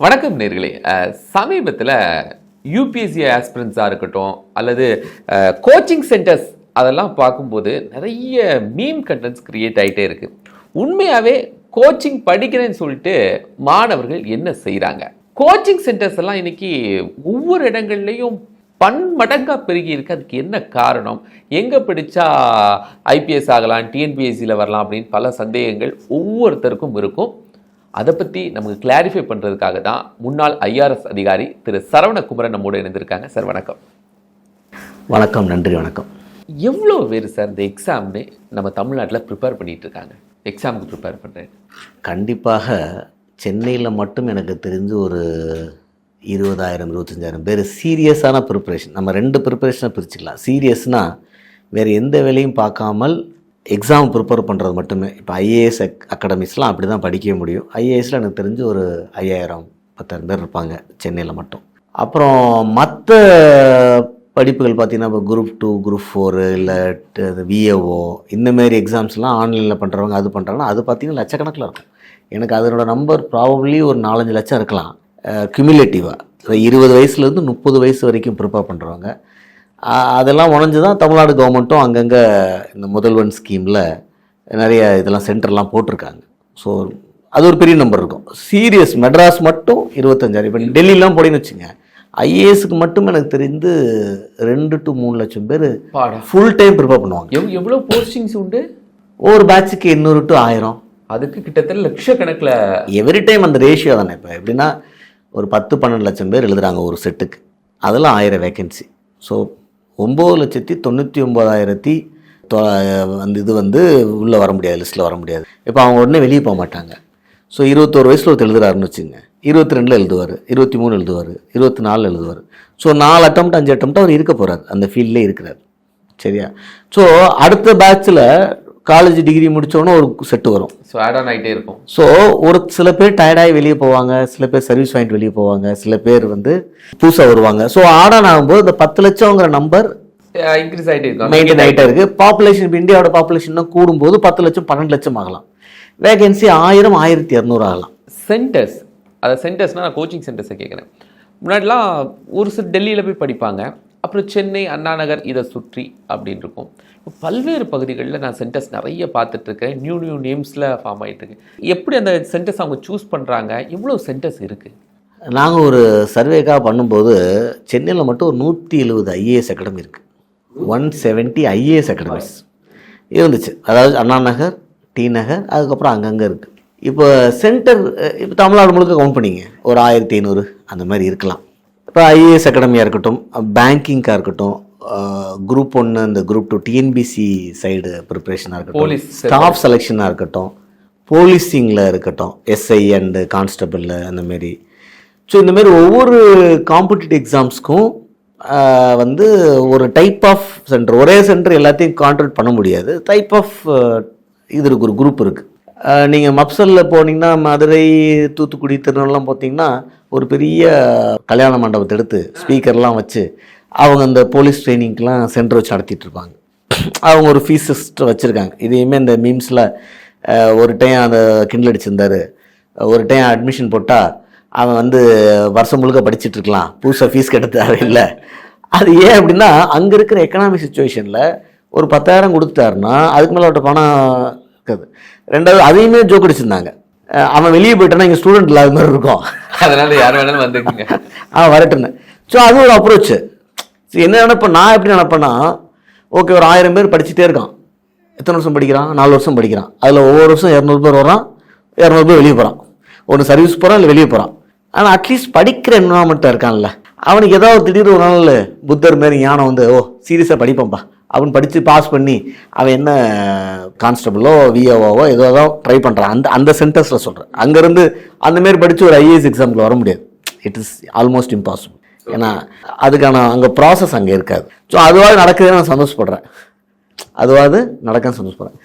வணக்கம் நேர்களே. சமீபத்தில் யூபிஎஸ்சி ஆஸ்பிரன்ஸாக இருக்கட்டும் அல்லது கோச்சிங் சென்டர்ஸ் அதெல்லாம் பார்க்கும்போது நிறைய மீம் கண்டென்ட்ஸ் கிரியேட் ஆகிட்டே இருக்குது. உண்மையாகவே கோச்சிங் படிக்கிறேன்னு சொல்லிட்டு மாணவர்கள் என்ன செய்கிறாங்க? கோச்சிங் சென்டர்ஸ் எல்லாம் இன்னைக்கு ஒவ்வொரு இடங்கள்லையும் பன்மடங்காக பெருகி இருக்கு. அதுக்கு என்ன காரணம்? எங்கே படித்தா ஐபிஎஸ் ஆகலாம், டிஎன்பிஎஸ்சியில் வரலாம் அப்படின்னு பல சந்தேகங்கள் ஒவ்வொருத்தருக்கும் இருக்கும். அதை பற்றி நமக்கு கிளாரிஃபை பண்ணுறதுக்காக தான் முன்னாள் ஐஆர்எஸ் அதிகாரி திரு சரவணகுமரன் நம்மோடு இணைந்திருக்காங்க. சார் வணக்கம். வணக்கம். நன்றி. வணக்கம். எவ்வளோ பேர் சார் இந்த எக்ஸாம்னு நம்ம தமிழ்நாட்டில் ப்ரிப்பேர் பண்ணிகிட்டு இருக்காங்க? எக்ஸாமுக்கு ப்ரிப்பேர் பண்ணுறேன். கண்டிப்பாக சென்னையில் மட்டும் எனக்கு தெரிஞ்சு ஒரு 20,000 25,000 பேர் சீரியஸான ப்ரிப்பரேஷன். நம்ம 2 ப்ரிப்பரேஷனை பிரிச்சுக்கலாம். சீரியஸ்னால் வேறு எந்த வேலையும் பார்க்காமல் எக்ஸாம் ப்ரிப்பேர் பண்ணுறது மட்டுமே. இப்போ ஐஏஎஸ் அகாடமிஸ்லாம் அப்படி தான் படிக்கவே முடியும். ஐஏஎஸில் எனக்கு தெரிஞ்சு ஒரு 5,000-10,000 பேர் இருப்பாங்க சென்னையில் மட்டும். அப்புறம் மற்ற படிப்புகள் பார்த்திங்கன்னா இப்போ குரூப் 2, குரூப் 4 இல்லை விஏஓ இந்தமாரி எக்ஸாம்ஸ்லாம் ஆன்லைனில் பண்ணுறவங்க அது பண்ணுறாங்கன்னா அது பார்த்திங்கன்னா லட்சக்கணக்கில் இருக்கும். எனக்கு அதனோட நம்பர் ப்ராபப்ளி ஒரு 4-5 லட்சம் இருக்கலாம் கியூமுலேட்டிவாக. 20 வயசுலேருந்து 30 வயசு வரைக்கும் ப்ரிப்பேர் பண்ணுறவங்க. அதெல்லாம் உணஞ்சு தான் தமிழ்நாடு கவர்மெண்ட்டும் அங்கங்கே இந்த முதல்வன் ஸ்கீமில் நிறைய இதெல்லாம் சென்டர்லாம் போட்டிருக்காங்க. ஸோ அது ஒரு பெரிய நம்பர் இருக்கும். சீரியஸ் மெட்ராஸ் மட்டும் 25,000. இப்போ டெல்லிலாம் போடின்னு வச்சுங்க, ஐஏஎஸ்க்கு மட்டும் எனக்கு தெரிந்து 2 to 3 லட்சம் பேர் ஃபுல் டைம் ப்ரிப்பேர் பண்ணுவாங்க. எவ்வளோ போஸ்டிங்ஸ் உண்டு? ஒவ்வொரு பேட்சுக்கு 800 to 1000. அதுக்கு கிட்டத்தட்ட லட்சக்கணக்கில் எவ்ரி டைம் அந்த ரேஷியோ தானே. இப்போ எப்படின்னா ஒரு 10-12 லட்சம் பேர் எழுதுகிறாங்க ஒரு செட்டுக்கு, அதில் 1000 வேக்கன்சி. ஸோ 9,99,000 அந்த இது உள்ளே வர முடியாது, லிஸ்ட்டில் வர முடியாது. இப்போ அவங்க உடனே வெளியே போக மாட்டாங்க. ஸோ 21 வயசில் ஒருத்தர் எழுதுறாருன்னு வச்சுங்க, 22 எழுதுவார், 23 எழுதுவார், 24 எழுதுவார். ஸோ 4 attempt 5 attempt அவர் இருக்க போகிறார், அந்த ஃபீல்ட்லேயே இருக்கிறார். சரியா? ஸோ அடுத்த பேட்சில் காலேஜ் டிகிரி முடித்தோன்னே ஒரு செட்டு வரும். ஸோ ஆட் ஆன் ஆகிட்டே இருக்கும். ஸோ ஒரு சில பேர் டயர்டாகி வெளியே போவாங்க, சில பேர் சர்வீஸ் வாங்கிட்டு வெளியே போவாங்க, சில பேர் புதுசாக வருவாங்க. ஸோ ஆட் ஆன் ஆகும்போது இந்த 10 லட்சங்கிற நம்பர் இன்க்ரீஸ் ஆகிட்டே இருக்கும், மெயின்டைன் ஆகிட்டே இருக்குது. பாப்புலேஷன் இப்போ இந்தியாவோட பாப்புலேஷன் கூடும்போது 10 லட்சம் 12 லட்சம் ஆகலாம். வேகன்சி 1000 1200 ஆகலாம். சென்டர்ஸ், அதை சென்டர்ஸ்னால் நான் கோச்சிங் சென்டர்ஸை கேட்குறேன். முன்னாடிலாம் ஒரு சில டெல்லியில் போய் படிப்பாங்க, அப்புறம் சென்னை அண்ணா நகர் இதை சுற்றி அப்படின்னு இருக்கும். பல்வேறு பகுதிகளில் நான் சென்டர்ஸ் நிறைய பார்த்துட்ருக்கேன். நியூ நேம்ஸில் ஃபார்ம் ஆகிட்டுருக்கு. எப்படி அந்த சென்டர்ஸ் அவங்க சூஸ் பண்ணுறாங்க? எவ்வளோ சென்டர்ஸ் இருக்குது? நாங்கள் ஒரு சர்வேக்காக பண்ணும்போது சென்னையில் மட்டும் ஒரு 170 ஐஏஎஸ் அகாடமி இருக்குது. 170 ஐஏஎஸ் அகாடமிஸ் இருந்துச்சு. அதாவது அண்ணா நகர், டி நகர், அதுக்கப்புறம் அங்கங்கே இருக்குது. இப்போ சென்டர் இப்போ தமிழ்நாடு முழுக்க கவுண்ட் பண்ணிங்க ஒரு 1500 அந்த மாதிரி இருக்கலாம். இப்போ ஐஏஎஸ் அகாடமியாக இருக்கட்டும், பேங்கிங்காக இருக்கட்டும், குரூப் 1 இந்த குரூப் 2 டிஎன்பிசி சைடு ப்ரிப்ரேஷனாக இருக்கட்டும், ஸ்டாஃப் செலெக்ஷனாக இருக்கட்டும், போலீஸிங்கில் இருக்கட்டும், எஸ்ஐ அண்டு கான்ஸ்டபிளில் அந்தமாரி. ஸோ இந்தமாரி ஒவ்வொரு காம்படிட்டிவ் எக்ஸாம்ஸ்க்கும் ஒரு டைப் ஆஃப் சென்டர், ஒரே சென்டர் எல்லாத்தையும் கான்ட்ராக்ட் பண்ண முடியாது. டைப் ஆஃப் இது இருக்குது, ஒரு குரூப் இருக்குது. நீங்கள் மப்சலில் போனீங்கன்னா மதுரை, தூத்துக்குடி, திருநெல்லாம் பார்த்தீங்கன்னா ஒரு பெரிய கல்யாண மண்டபத்தை எடுத்து ஸ்பீக்கர்லாம் வச்சு அவங்க அந்த போலீஸ் ட்ரைனிங்க்கெலாம் சென்டர் வச்சு நடத்திட்டுருப்பாங்க. அவங்க ஒரு ஃபீஸ் சிஸ்டம் வச்சுருக்காங்க. இதையுமே இந்த மீம்ஸில் ஒரு டைம் அந்த கிண்டல் அடிச்சிருந்தார். ஒரு டைம் அட்மிஷன் போட்டால் அவன் வருஷம் முழுக்க படிச்சுட்ருக்கலாம், புதுசாக ஃபீஸ் கட்ட தேவையில்லை. அது ஏன் அப்படின்னா அங்கே இருக்கிற எக்கனாமிக் சுச்சுவேஷனில் ஒரு 10,000 கொடுத்துட்டாருன்னா அதுக்கு மேலே அவட்ட பணம் இருக்காது. ரெண்டாவது அதையுமே ஜோக் அடிச்சிருந்தாங்க, அவன் வெளியே போயிட்டானா இங்கே ஸ்டூடெண்ட் இல்லாத மாதிரி இருக்கும், அதனால யார் வேணாலும் வந்துக்குங்க வரட்டுன்னு. ஸோ அது ஒரு அப்ரோச்சு. என்ன நினைப்பேன் நான், எப்படி நினைப்பேன்னா, ஓகே ஒரு 1000 பேர் படிச்சுட்டே இருக்கான், எத்தனை வருஷம் படிக்கிறான்? 4 வருஷம் படிக்கிறான். அதில் ஒவ்வொரு வருஷம் 200 பேர் வரான், 200 பேர் வெளியே போகிறான். ஒன்று சர்வீஸ் போகிறான், இல்லை வெளியே போகிறான். ஆனால் அட்லீஸ்ட் படிக்கிற என்வரான்மெண்ட்டாக இருக்கான்ல, அவனுக்கு ஏதாவது திடீர்னு ஒரு நாள் புத்தர் மாரி ஞானம் சீரியஸாக படிப்பேன்ப்பா அப்படின்னு படித்து பாஸ் பண்ணி அவன் என்ன கான்ஸ்டபிளோ விஏஓவோ ஏதோ ட்ரை பண்ணுறான். அந்த சென்டர்ஸில் சொல்கிறேன். அங்கேருந்து அந்தமாரி படித்து ஒரு ஐஏஎஸ் எக்ஸாமுக்கு வர முடியாது. It is almost impossible. ஏன்னா அதுக்கான அங்கே ப்ராசஸ் அங்கே இருக்காது. ஸோ அதுவாக நடக்குதுன்னு நான் சந்தோஷப்படுறேன். அதுவாக நடக்க சந்தோஷப்படுறேன்.